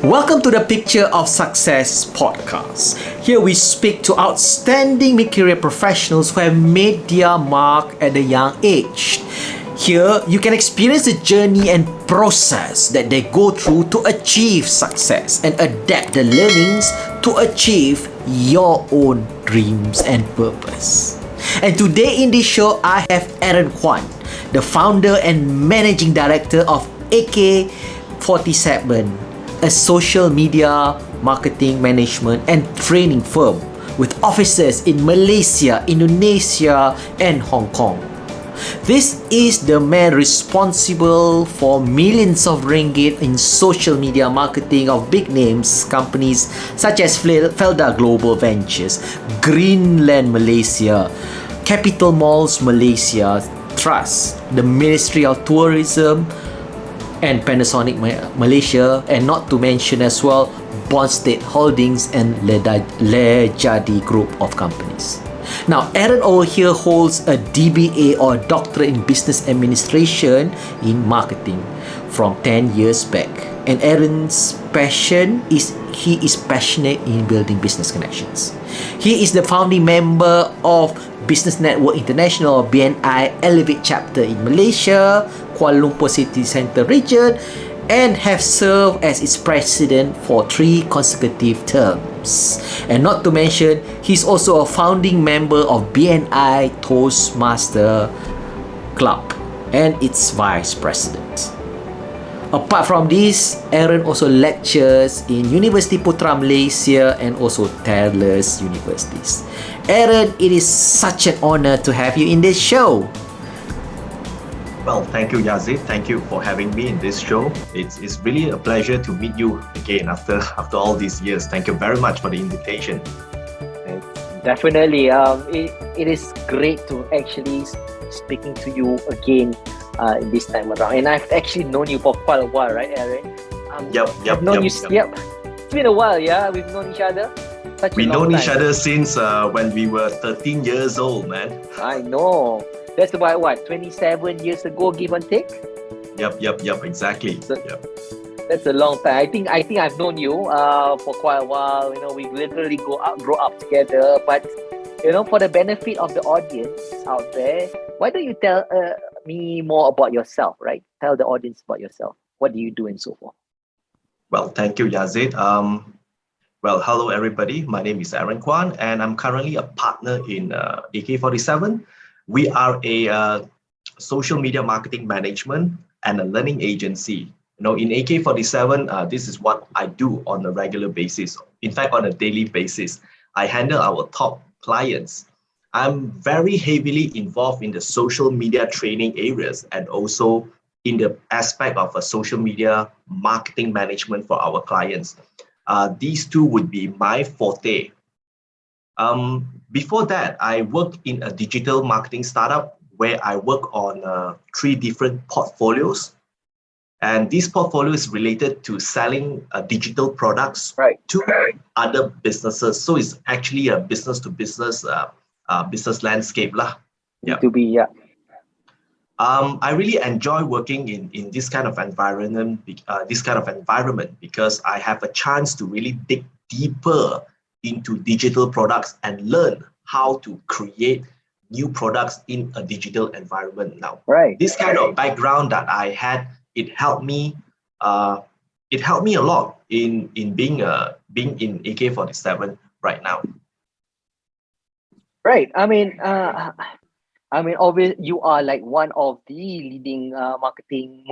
Welcome to the Picture of Success podcast. Here we speak to outstanding mid-career professionals who have made their mark at a young age. Here, you can experience the journey and process that they go through to achieve success and adapt the learnings to achieve your own dreams and purpose. And today in this show, I have Aaron Kwan, the founder and managing director of AK47, a social media marketing management and training firm with offices in Malaysia, Indonesia, and Hong Kong. This is the man responsible for millions of ringgit in social media marketing of big names companies such as Felda Global Ventures, Greenland Malaysia, Capital Malls Malaysia Trust, the Ministry of Tourism, and Panasonic Malaysia, and not to mention as well Bond State Holdings and Lejadi Group of companies. Now, Aaron over here holds a DBA or doctorate in business administration in marketing from 10 years back. And Aaron's passion is he is passionate in building business connections. He is the founding member of Business Network International BNI Elevate chapter in Malaysia, Kuala Lumpur City Centre region, and have served as its president for 3 consecutive terms. And not to mention, he's also a founding member of BNI Toastmaster Club and its vice president. Apart from this, Aaron also lectures in University Putra Malaysia and also Taylor's Universities. Aaron, it is such an honor to have you in this show. Well, thank you, Yazid. Thank you for having me in this show. It's really a pleasure to meet you again after all these years. Thank you very much for the invitation. Definitely. It is great to actually speaking to you again in this time around. And I've actually known you for quite a while, right, Aaron? Yep. Yep. It's been a while, yeah? We've known each other. We've known each other since when we were 13 years old, man. I know. That's about what, 27 years ago, give and take? Yep, exactly. That's a long time. I think I've known you for quite a while. You know, we literally grow up together. But you know, for the benefit of the audience out there, why don't you tell me more about yourself, right? Tell the audience about yourself. What do you do and so forth? Well, thank you, Yazid. Well, hello everybody. My name is Aaron Kwan, and I'm currently a partner in AK47. We are a social media marketing management and a learning agency. You know, in AK47, this is what I do on a regular basis. In fact, on a daily basis, I handle our top clients. I'm very heavily involved in the social media training areas and also in the aspect of a social media marketing management for our clients. These two would be my forte. Before that, I worked in a digital marketing startup where I work on 3 different portfolios. And this portfolio is related to selling digital products to other businesses. So it's actually a business-to-business business landscape. Yeah. To be, yeah. I really enjoy working in this kind of environment, because I have a chance to really dig deeper into digital products and learn how to create new products in a digital environment now. Right. This kind of background that I had, it helped me a lot in being in AK47 right now. Right. I mean, obviously, you are like one of the leading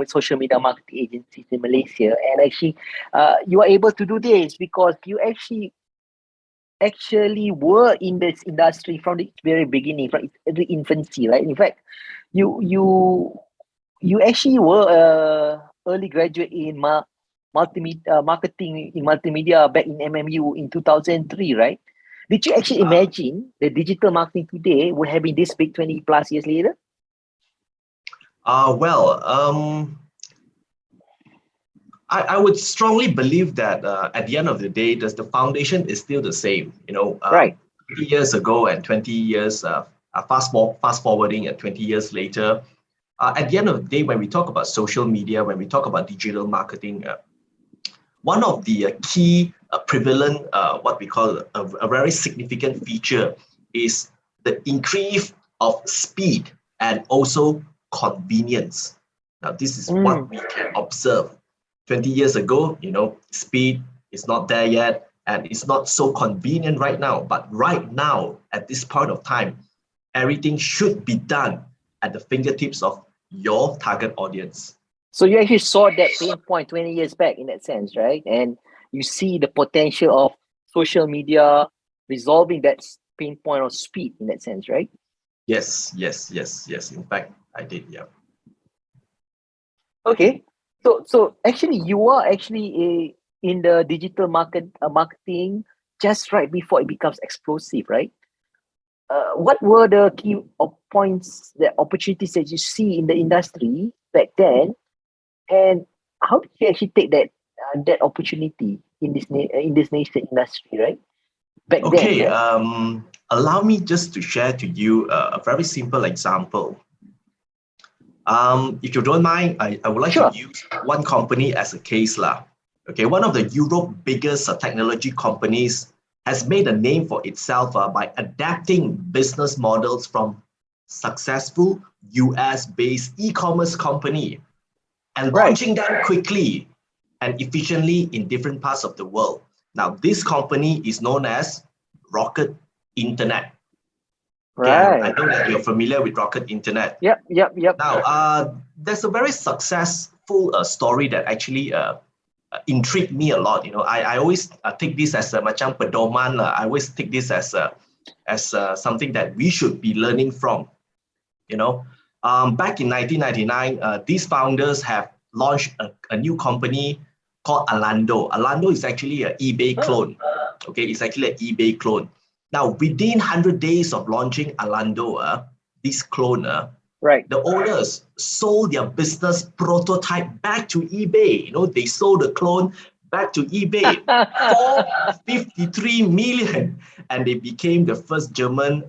social media marketing agencies in Malaysia, and actually, you are able to do this because you actually were in this industry from the very beginning, from the infancy, right? In fact, you actually were a early graduate in multimedia marketing in multimedia back in MMU in 2003, right? Did you actually imagine the digital marketing today would have been this big 20 plus years later? I would strongly believe that at the end of the day, the foundation is still the same. You know, 20 years ago and 20 years, fast forwarding at 20 years later, at the end of the day, when we talk about social media, when we talk about digital marketing, one of the key prevalent, what we call a very significant feature is the increase of speed and also convenience. Now, this is what we can observe. 20 years ago, speed is not there yet, and it's not so convenient right now. But right now, at this point of time, everything should be done at the fingertips of your target audience. So you actually saw that pain point 20 years back in that sense, right? And you see the potential of social media resolving that pain point of speed in that sense, right? Yes. In fact, I did, yeah. Okay. So actually you are actually in the digital marketing just right before it becomes explosive, right? What were the key points, the opportunities that you see in the industry back then, and how did you actually take that opportunity in this nascent industry, right? Back then, Okay, right? allow me just to share to you a very simple example. If you don't mind, I would like to Sure. use one company as a case lah. Okay, one of the Europe biggest technology companies has made a name for itself by adapting business models from successful US-based e-commerce company and Right. launching them quickly and efficiently in different parts of the world. Now, this company is known as Rocket Internet. Okay, I know that you're familiar with Rocket Internet. Yep. Now, there's a very successful story that actually intrigued me a lot. I always take this as a macam pedoman lah. I always take this as something that we should be learning from. Back in 1999, these founders have launched a new company called Alando. Alando is actually an eBay clone. Okay, it's actually an eBay clone. Now, within 100 days of launching Alando, this clone, Right. the owners sold their business prototype back to eBay. They sold the clone back to eBay for 53 million, and they became the first German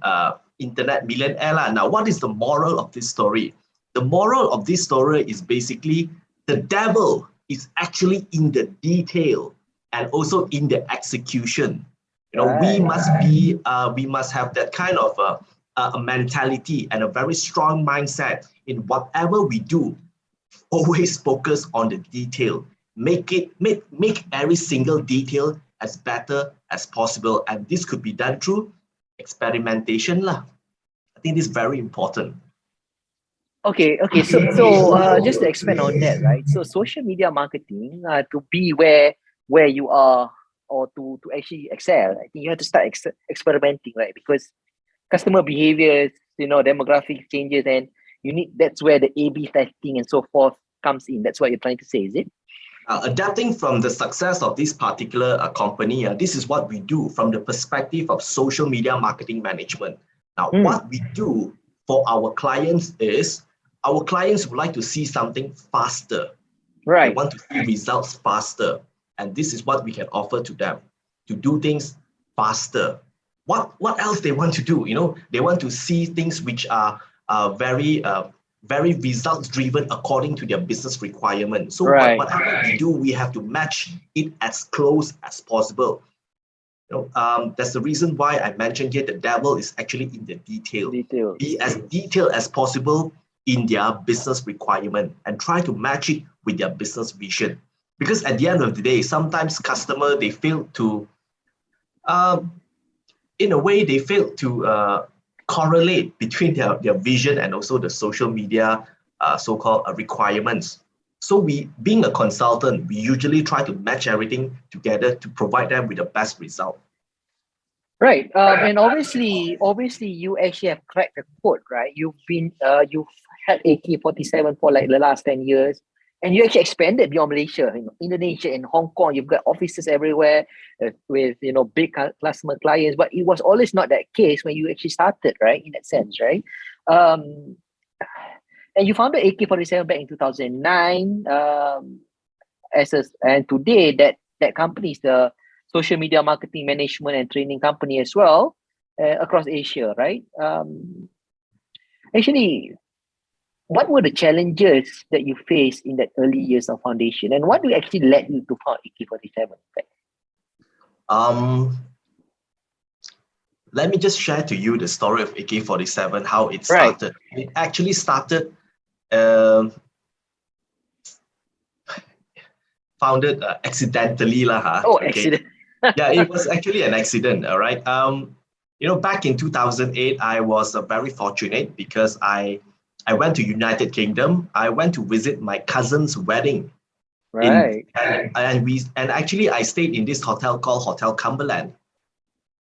internet millionaire. Now, what is the moral of this story? The moral of this story is basically the devil is actually in the detail and also in the execution. We must have that kind of a mentality and a very strong mindset in whatever we do. Always focus on the detail. Make every single detail as better as possible, and this could be done through experimentation lah. I think this is very important. Okay. So just to expand on that, right? So social media marketing, to be where you are, or to actually excel, I think you have to start experimenting, right? Because customer behaviors, demographic changes, and that's where the A/B testing and so forth comes in. That's what you're trying to say, is it? Adapting from the success of this particular company, this is what we do from the perspective of social media marketing management. Now, what we do for our clients is, our clients would like to see something faster. Right. They want to see results faster. And this is what we can offer to them, to do things faster. What else they want to do? They want to see things which are very results driven according to their business requirements. So whatever we do, we have to match it as close as possible. That's the reason why I mentioned here the devil is actually in the detail. Be as detailed as possible in their business requirement and try to match it with their business vision. Because at the end of the day, sometimes customer, they fail to, in a way, they fail to correlate between their vision and also the social media so-called requirements. So being a consultant, we usually try to match everything together to provide them with the best result. Right. And obviously you actually have cracked the code, right? You've had AK-47 for like the last 10 years. And you actually expanded beyond Malaysia, Indonesia and Hong Kong. You've got offices everywhere with big customer clients. But it was always not that case when you actually started, right? In that sense, right? And you founded AK-47 back in 2009. And today that company is the social media marketing management and training company as well across Asia, right? Actually, what were the challenges that you faced in that early years of foundation, and what actually led you to found AK-47? Um, Let me just share to you the story of AK-47, how it Right. started. It actually started, um founded accidentally lah. Oh, Okay. accident. Yeah, it was actually an accident. All right. Back in 2008, I was very fortunate because I went to United Kingdom. I went to visit my cousin's wedding Right. and actually I stayed in this hotel called Hotel Cumberland.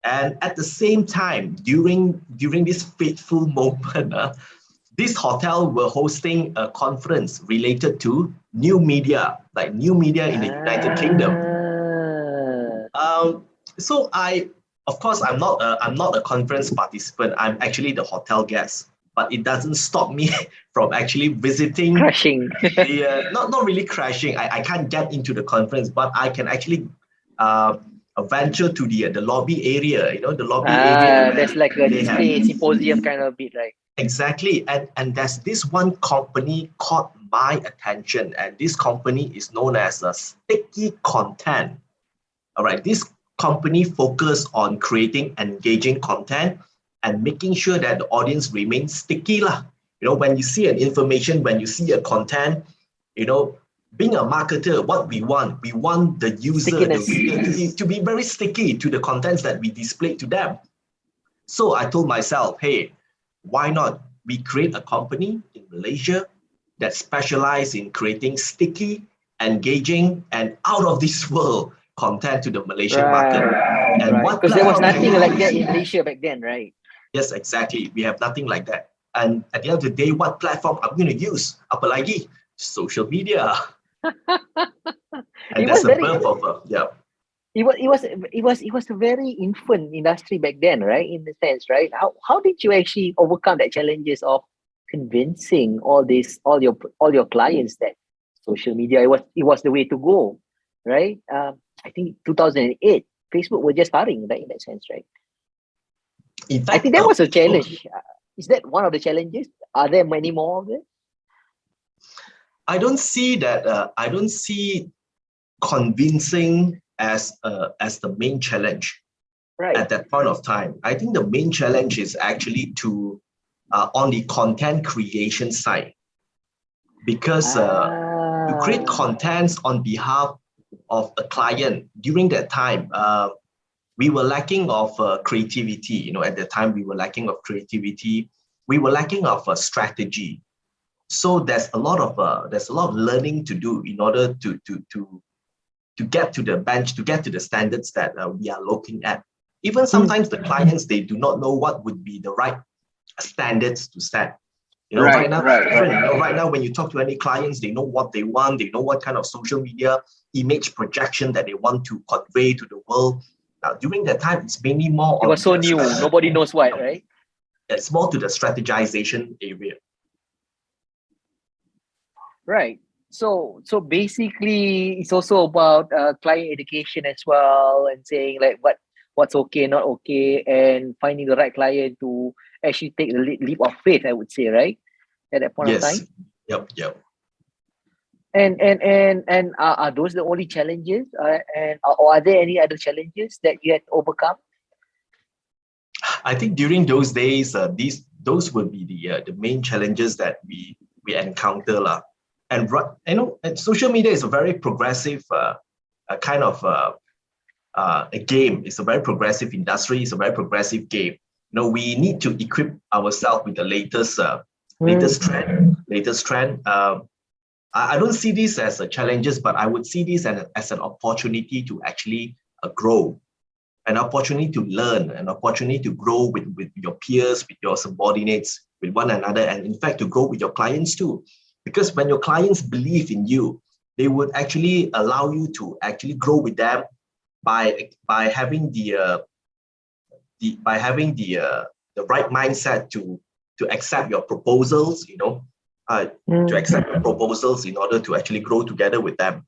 And at the same time, during this fateful moment, this hotel were hosting a conference related to new media, like new media in the United Kingdom. Ah. So of course, I'm not a conference participant. I'm actually the hotel guest, but it doesn't stop me from actually visiting Crashing. not really crashing. I can't get into the conference, but I can actually uh, venture to the lobby area. The lobby area There's where like a they have display symposium kind of bit, right? exactly, and there's this one company caught my attention, and this company is known as a Sticky Content. All right, this company focus on creating engaging content and making sure that the audience remains sticky lah. When you see an information, when you see a content, you know, being a marketer, what we want the user, the Stickiness. reader to be very sticky to the contents that we display to them. So I told myself, hey, why not we create a company in Malaysia that specialize in creating sticky, engaging, and out of this world content to the Malaysian market. Right. And Right. what Because there was platform can nothing we like that use? in Malaysia back then, right? Yes, exactly. We have nothing like that. And at the end of the day, what platform I'm going to use? Apalagi social media. And It that's was the very birth of yeah. it was a very infant industry back then, right? In the sense, right? How did you actually overcome that challenges of convincing all your clients that social media it was the way to go, right? I think 2008 Facebook were just starting, right? In that sense, right? In I fact, think that was a Facebook, challenge. Is that one of the challenges? Are there many more of it? I don't see that. I don't see convincing as the main challenge Right. at that point of time. I think the main challenge is actually to on the content creation side, because to create Ah, contents on behalf of a client during that time, we were lacking of creativity. At the time we were lacking of creativity. We were lacking of a strategy. So there's a lot of learning to do in order to get to the bench, to get to the standards that we are looking at. Even sometimes the clients, they do not know what would be the right standards to set. Right now it's different. Right now when you talk to any clients, they know what they want, they know what kind of social media image projection that they want to convey to the world. Now during that time, it's mainly more it on was so the new. Nobody knows what, right? it's more to the strategization area. Right. So basically, it's also about client education as well, and saying like what's okay, not okay, and finding the right client to actually take the leap of faith. I would say, right, at that point of Yes. time. Yep. And are those the only challenges? Or are there any other challenges that you had to overcome? I think during those days, those would be the main challenges that we encounter lah. And and social media is a very progressive a kind of a game. It's a very progressive industry. It's a very progressive game. We need to equip ourselves with the latest trend. I don't see this as a challenges, but I would see this as an opportunity to actually grow, an opportunity to learn, an opportunity to grow with your peers, with your subordinates, with one another, and in fact to grow with your clients too. Because when your clients believe in you, they would actually allow you to actually grow with them by having the right mindset to accept your proposals, to accept your proposals in order to actually grow together with them.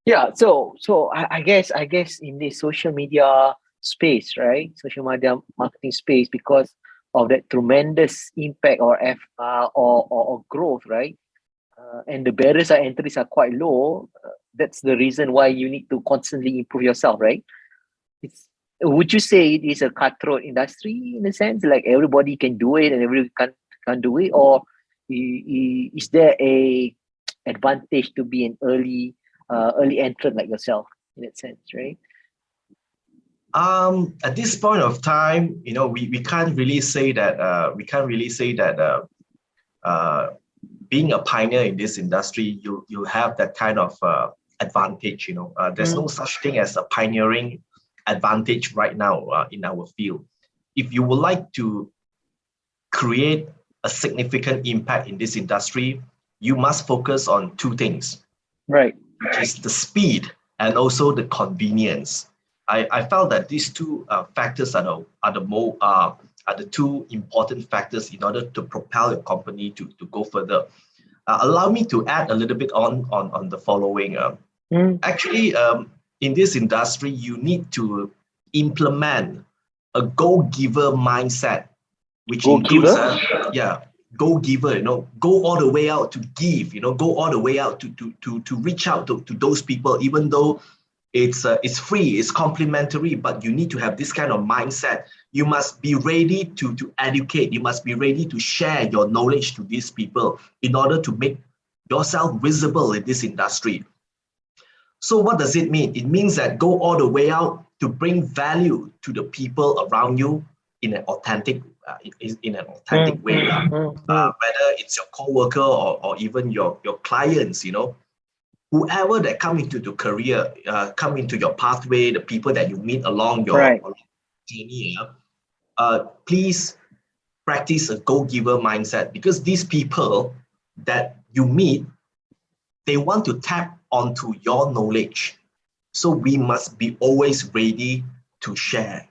Yeah. So I guess in this social media space, right? Social media marketing space, because of that tremendous impact or growth, right? And the barriers of entries are quite low. That's the reason why you need to constantly improve yourself, right? It's Would you say it is a cutthroat industry in a sense, like everybody can do it and everybody can't do it, or is there a advantage to be an early entrant like yourself in that sense, right? At this point of time, we can't really say that being a pioneer in this industry, you have that kind of advantage. There's no such thing as a pioneering advantage right now in our field. If you would like to create a significant impact in this industry, you must focus on two things, Right. which is the speed and also the convenience. I felt that these two factors are the two important factors in order to propel your company to go further. Allow me to add a little bit on the following. Actually, in this industry, you need to implement a go-giver mindset, which includes go-giver, go all the way out to give, go all the way out to reach out to those people, even though it's free, it's complimentary, but you need to have this kind of mindset. You must be ready to educate, you must be ready to share your knowledge to these people in order to make yourself visible in this industry. So what does it mean? It means that go all the way out to bring value to the people around you in an authentic way, whether it's your co-worker or even your clients, whoever that come into the career, come into your pathway, the people that you meet along your journey, please practice a go-giver mindset, because these people that you meet, they want to tap onto your knowledge. So we must be always ready to share.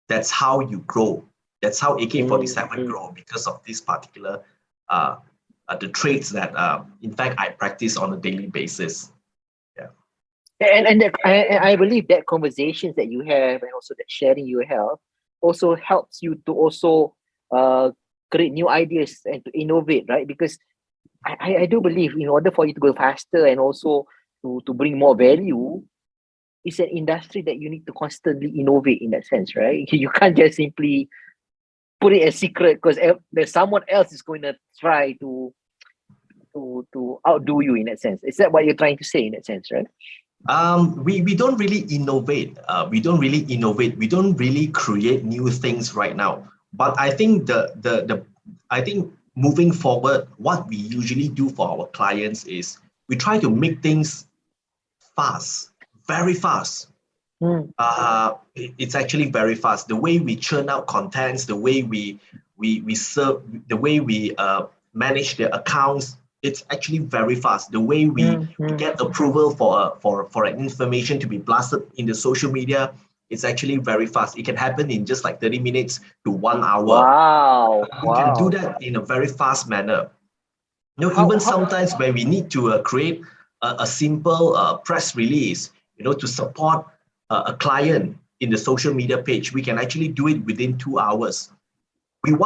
That's how you grow. That's how AK-47 grow, because of this particular the traits that in fact I practice on a daily basis. I believe that conversations that you have and also that sharing you have also helps you to also create new ideas and to innovate, right? Because I do believe in order for you to go faster and also to bring more value, it's an industry that you need to constantly innovate in that sense, right? You can't just simply put it as secret because there's someone else is going to try to outdo you in that sense. Is that what you're trying to say in that sense, right? We don't really innovate. We don't really create new things right now. But I think I think moving forward, what we usually do for our clients is we try to make things fast, very fast. It's actually very fast. The way we churn out contents, the way we serve, the way we manage the accounts, it's actually very fast. The way we get approval for an information to be blasted in the social media, it's actually very fast. It can happen in just like 30 minutes to 1 hour. Wow. We can do that in a very fast manner. Even sometimes when we need to create a simple press release, to support a client in the social media page, we can actually do it within 2 hours. We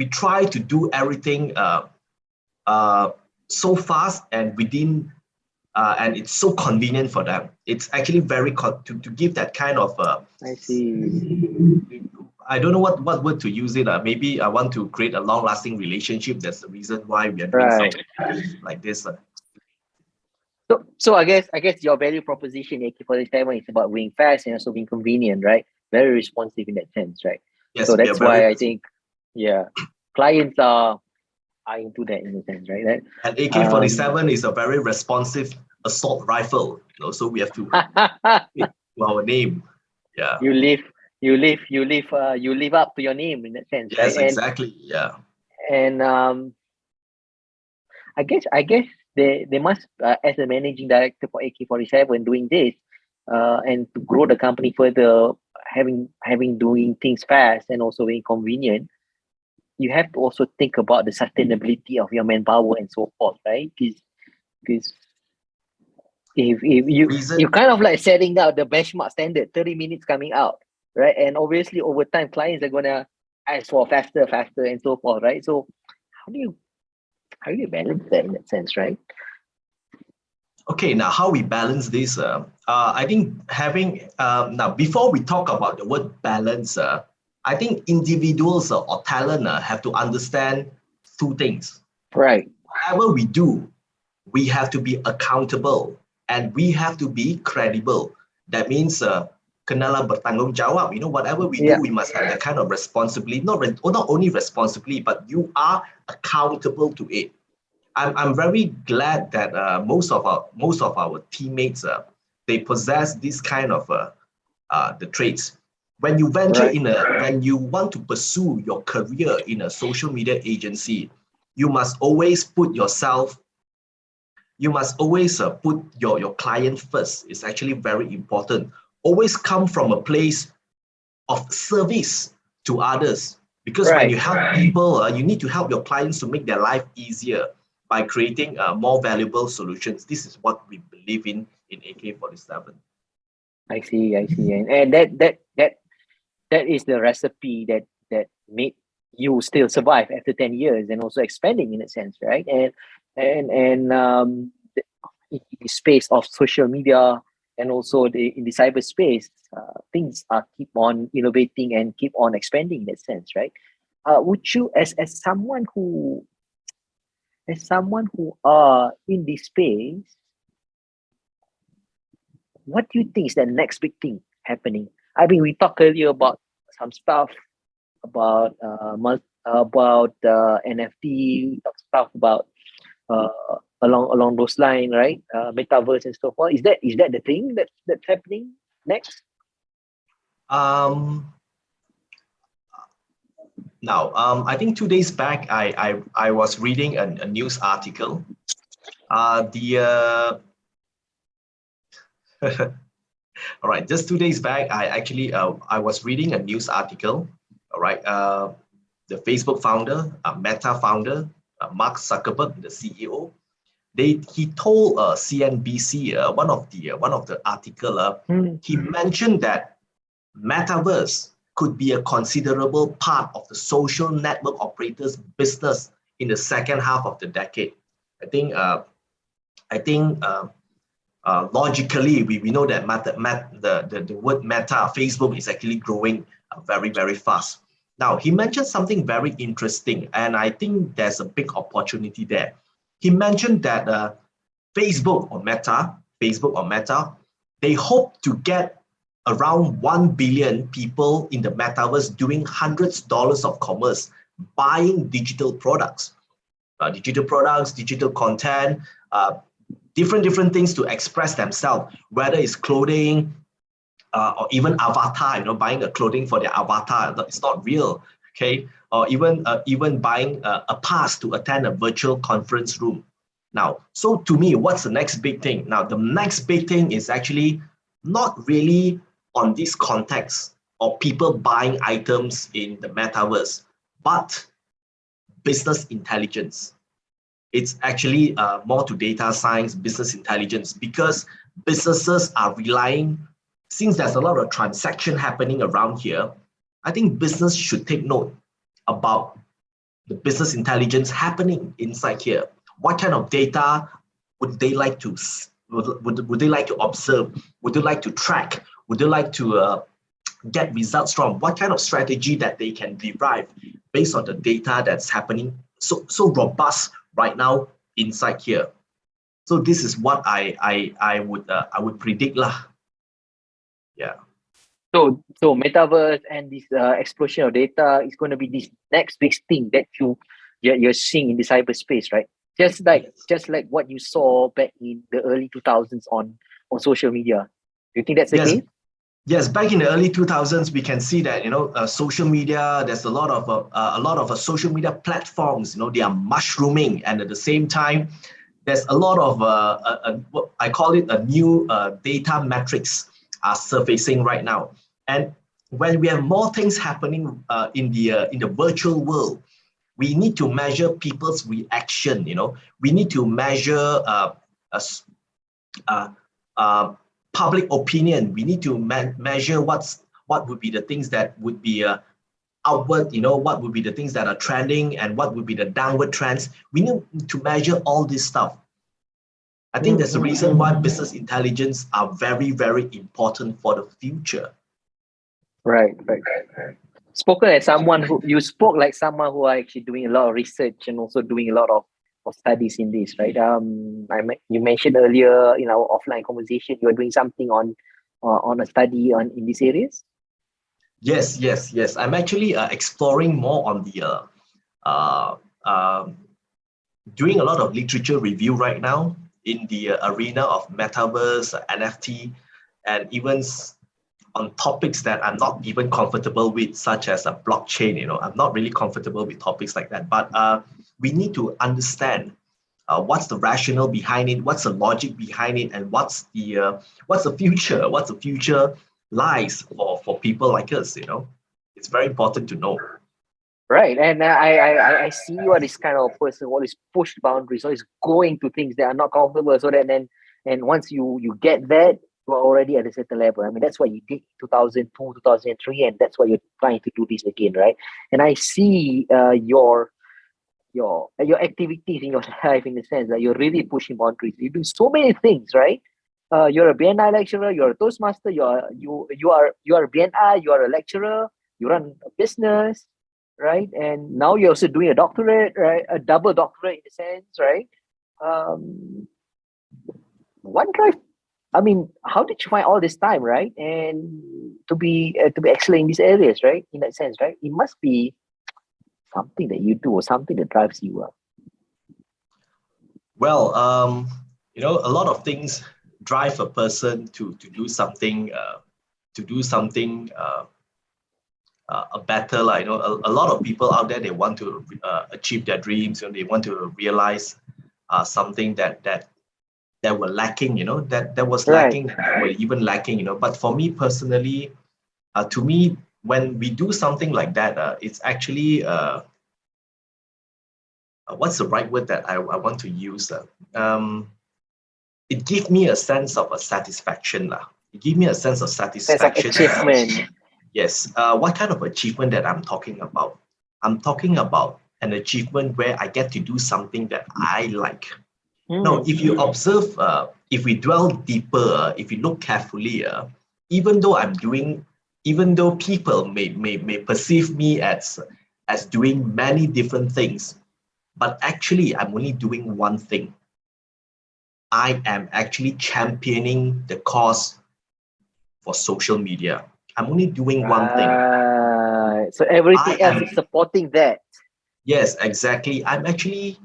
try to do everything so fast and within, and it's so convenient for them. It's actually very to give that kind of. I see. I don't know what word to use it. Maybe I want to create a long-lasting relationship. That's the reason why we are doing something like this. So I guess your value proposition AK-47 is about being fast and also being convenient, right? Very responsive in that sense, right? Yes, so that's why I think, clients are into that in a sense, right? And AK-47 is a very responsive assault rifle. So we have to our name. Yeah. You live up to your name in that sense, yes, right? Exactly. Yeah. And I guess they must, as a managing director for AK-47, doing this and to grow the company further, having doing things fast and also being convenient, you have to also think about the sustainability of your manpower and so forth, right? Because if you kind of like setting out the benchmark standard, 30 minutes coming out, right? And obviously over time, clients are gonna as for faster, and so forth, right? So how do you balance that in that sense, right? Okay, now how we balance this? I think having now before we talk about the word balance, I think individuals or talent have to understand two things. Right. Whatever we do, we have to be accountable and we have to be credible. That means kenalah bertanggung jawab. You know, whatever we do, Yeah. we must have that kind of responsibility. Not only responsibility, but you are accountable to it. I'm very glad that most of our teammates they possess this kind of the traits. When you venture Right. in when you want to pursue your career in a social media agency, you must always put yourself. You must always put your client first. It's actually very important. Always come from a place of service to others. Because when Right. you help people, you need to help your clients to make their life easier by creating more valuable solutions. This is what we believe in AK-47. I see, and that is the recipe that made you still survive after 10 years and also expanding in a sense, right? And in the space of social media and also in the cyberspace, things are keep on innovating and keep on expanding in that sense, right? Would you, as someone who are in this space, what do you think is the next big thing happening? I mean, we talked earlier about some stuff about NFT, we talked stuff about uh, along those lines, right? Metaverse and so forth. Is that the thing that's happening next? Um, I think 2 days back, I was reading a news article. All right, just 2 days back, I was reading a news article. All right, the Facebook founder, Meta founder, Mark Zuckerberg, the CEO, he told CNBC one of the article. He mentioned that metaverse could be a considerable part of the social network operators' business in the second half of the decade. I think I think logically, we know that the word meta, Facebook, is actually growing very, very fast. Now, he mentioned something very interesting, and I think there's a big opportunity there. He mentioned that Facebook or Meta, they hope to get around 1 billion people in the metaverse doing hundreds of dollars of commerce, buying digital products, digital content, different things to express themselves, whether it's clothing or even avatar, buying a clothing for their avatar. It's not real, okay? Or even buying a pass to attend a virtual conference room. Now, so to me, what's the next big thing? Now, the next big thing is actually not really on this context of people buying items in the metaverse, but business intelligence. It's actually more to data science, business intelligence, because businesses are relying, since there's a lot of transaction happening around here, I think business should take note about the business intelligence happening inside here. What kind of data would they like to would they like to observe? Would they like to track? Would they like to get results from? What kind of strategy that they can derive based on the data that's happening so robust right now inside here? So this is what I would predict lah. Yeah. So metaverse and this explosion of data is going to be this next big thing that you're seeing in the cyberspace, right? Just like what you saw back in the early 2000s on social media. Do you think that's the case? Yes, back in the early 2000s, we can see that social media. There's a lot of social media platforms. They are mushrooming, and at the same time, there's a lot of what I call it a new data metrics are surfacing right now. And when we have more things happening in the virtual world, we need to measure people's reaction. We need to measure public opinion. We need to measure what would be the things that would be upward, what would be the things that are trending and what would be the downward trends. We need to measure all this stuff. I think there's a reason why business intelligence are very, very important for the future. Right. Spoken as someone who you spoke like someone who are actually doing a lot of research and also doing a lot of studies in this, right? You mentioned earlier in our offline conversation you are doing something on a study in these areas. Yes. I'm actually exploring more on the doing a lot of literature review right now in the arena of metaverse, NFT, and even on topics that I'm not even comfortable with, such as a blockchain. I'm not really comfortable with topics like that. But we need to understand what's the rationale behind it, what's the logic behind it, and what's the future lies for people like us. It's very important to know. Right, and I see you are this kind of person who always push boundaries, always going to things that are not comfortable, so that then and once you get that, you are already at a certain level. I mean, that's what you did 2002, 2003, and that's why you're trying to do this again, right? And I see your activities in your life in the sense that you're really pushing boundaries. You do so many things, right? You're a BNI lecturer, you're a Toastmaster, you are a BNI, you are a lecturer, you run a business, right? And now you're also doing a doctorate, right? A double doctorate in a sense, right? One drive. I mean, how did you find all this time, right? And to be excellent in these areas, right? In that sense, right? It must be something that you do or something that drives you up. Well, a lot of things drive a person to do something better. A lot of people out there, they want to achieve their dreams, they want to realize something that were lacking, that was lacking, that were even lacking, But for me personally, to me, when we do something like that, it's actually what's the right word that I want to use? It gives me a sense of a satisfaction. It gives me a sense of satisfaction. Sense of achievement. Yes. What kind of achievement that I'm talking about? I'm talking about an achievement where I get to do something that I like. Now, if you observe, if we dwell deeper, if you look carefully, even though people may perceive me as doing many different things, but actually I'm only doing one thing. I am actually championing the cause for social media. I'm only doing one thing. So everything else is supporting that. Yes, exactly. I'm actually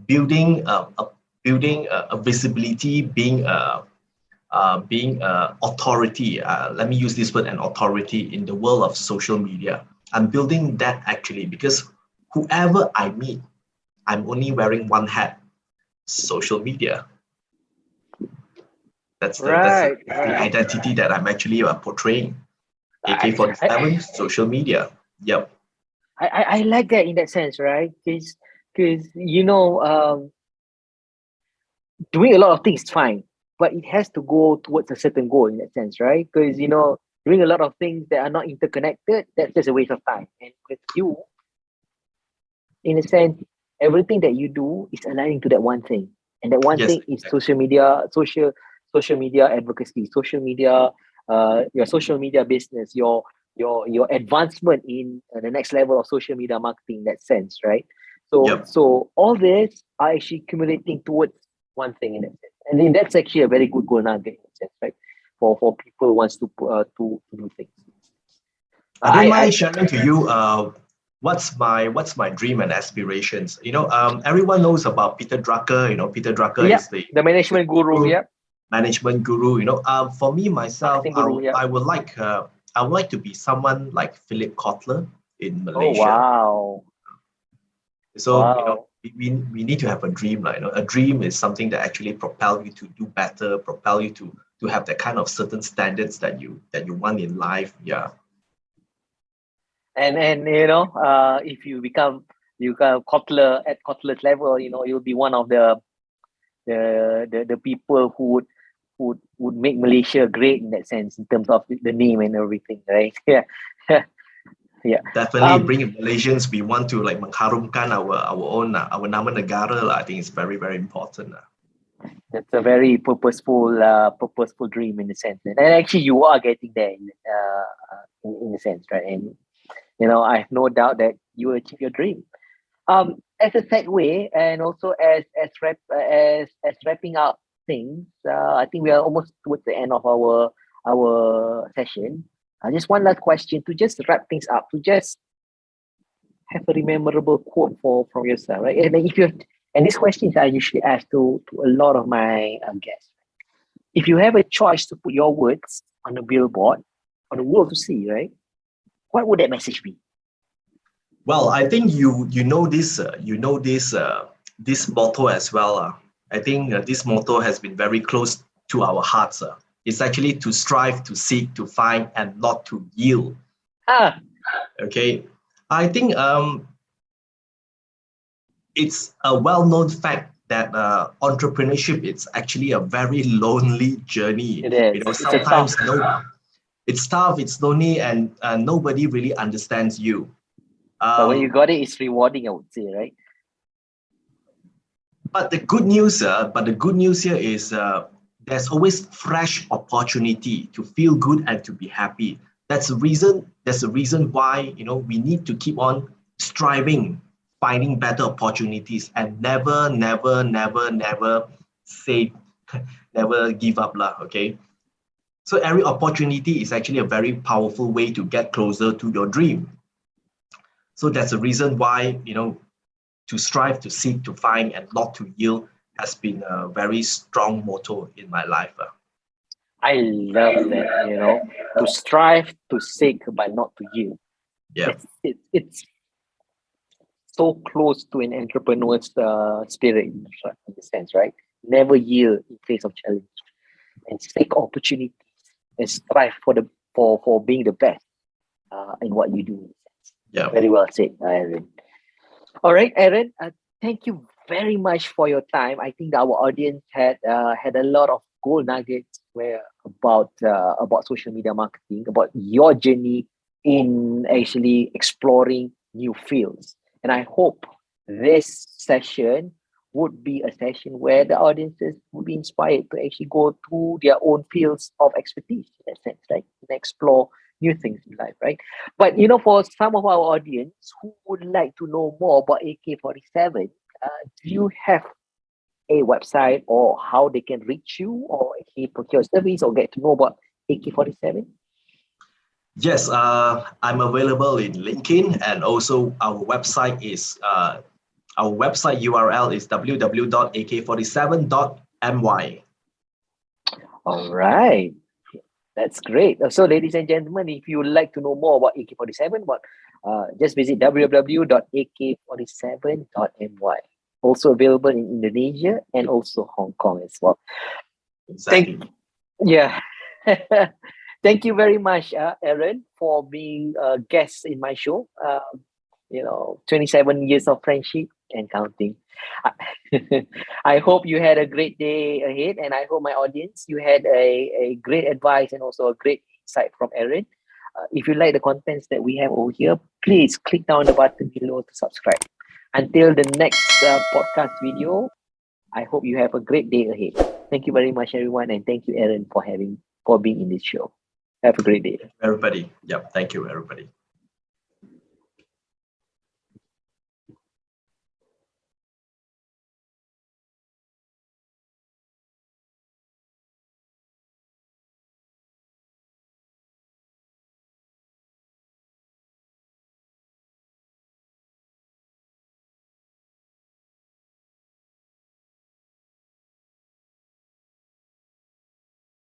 building a visibility, being authority. Let me use this word, an authority in the world of social media. I'm building that actually because whoever I meet, I'm only wearing one hat: social media. That's the identity that I'm actually portraying. AK-47, social media. Yep. I like that in that sense, right? Because doing a lot of things is fine, but it has to go towards a certain goal in that sense, right? Because doing a lot of things that are not interconnected, that's just a waste of time. And with you, in a sense, everything that you do is aligning to that one thing, and that one thing is social media advocacy, social media, your social media business, your advancement in the next level of social media marketing in that sense, right? So all this are actually accumulating towards one thing in that sense, and then that's actually a very good goal nugget in that sense, right? For people who wants to do things. I don't mind sharing to you what's my dream and aspirations. Everyone knows about Peter Drucker. Peter Drucker is the management guru. Yeah. Management guru. For me myself, I would like to be someone like Philip Kotler in Malaysia. Oh, wow. So we need to have a dream. A dream is something that actually propel you to do better, propel you to have that kind of certain standards that you want in life. Yeah. And if you become Kotler at Kotler's level, you'll be one of the people who would make Malaysia great in that sense, in terms of the name and everything, right? Yeah. Yeah. Definitely, bring Malaysians. We want to like mengharumkan our own our nama negara lah. I think it's very very important. That's a very purposeful dream in a sense, and actually you are getting there in a sense, right? And I have no doubt that you will achieve your dream. As a segue, and also as wrapping up things, I think we are almost towards the end of our session. Just one last question to just wrap things up, to just have a memorable quote from yourself, right? And if you and these questions I usually ask to a lot of my guests. If you have a choice to put your words on a billboard for the world to see, right? What would that message be? Well, I think you know this this motto as well. I think this motto has been very close to our hearts. It's actually to strive, to seek, to find, and not to yield. Okay, I think it's a well-known fact that entrepreneurship is actually a very lonely journey. It is. Sometimes it's tough, it's lonely, and nobody really understands you. But when you got it, it's rewarding, I would say, right? But the good news here is there's always fresh opportunity to feel good and to be happy. That's the reason why we need to keep on striving, finding better opportunities, and never say never give up lah. Okay, so every opportunity is actually a very powerful way to get closer to your dream. So that's the reason why to strive, to seek, to find, and not to yield has been a very strong motto in my life. I love that, to strive, to seek, but not to yield. Yeah. It's so close to an entrepreneur's spirit in a sense, right? Never yield in face of challenge, and seek opportunities and strive for being the best in what you do. Yeah. Very well said, Aaron. All right, Aaron. Thank you very much for your time. I think our audience had a lot of gold nuggets about social media marketing, about your journey in actually exploring new fields. And I hope this session would be a session where the audiences would be inspired to actually go to their own fields of expertise in that sense, right? And explore new things in life, right? But for some of our audience who would like to know more about AK47, do you have a website or how they can reach you or actually procure service or get to know about AK47? Yes, I'm available in LinkedIn, and also our website URL is www.ak47.my. All right. That's great. So, ladies and gentlemen, if you would like to know more about AK47, just visit www.ak47.my. Also available in Indonesia and also Hong Kong as well. Exactly. Thank you very much, Aaron, for being a guest in my show. 27 years of friendship and counting. I hope you had a great day ahead, and I hope my audience, you had a great advice and also a great insight from Aaron. If you like the contents that we have over here, please click down the button below to subscribe. Until the next podcast video, I hope you have a great day ahead. Thank you very much, everyone, and thank you, Aaron, for being in this show. Have a great day. Everybody. Yep. Thank you, everybody.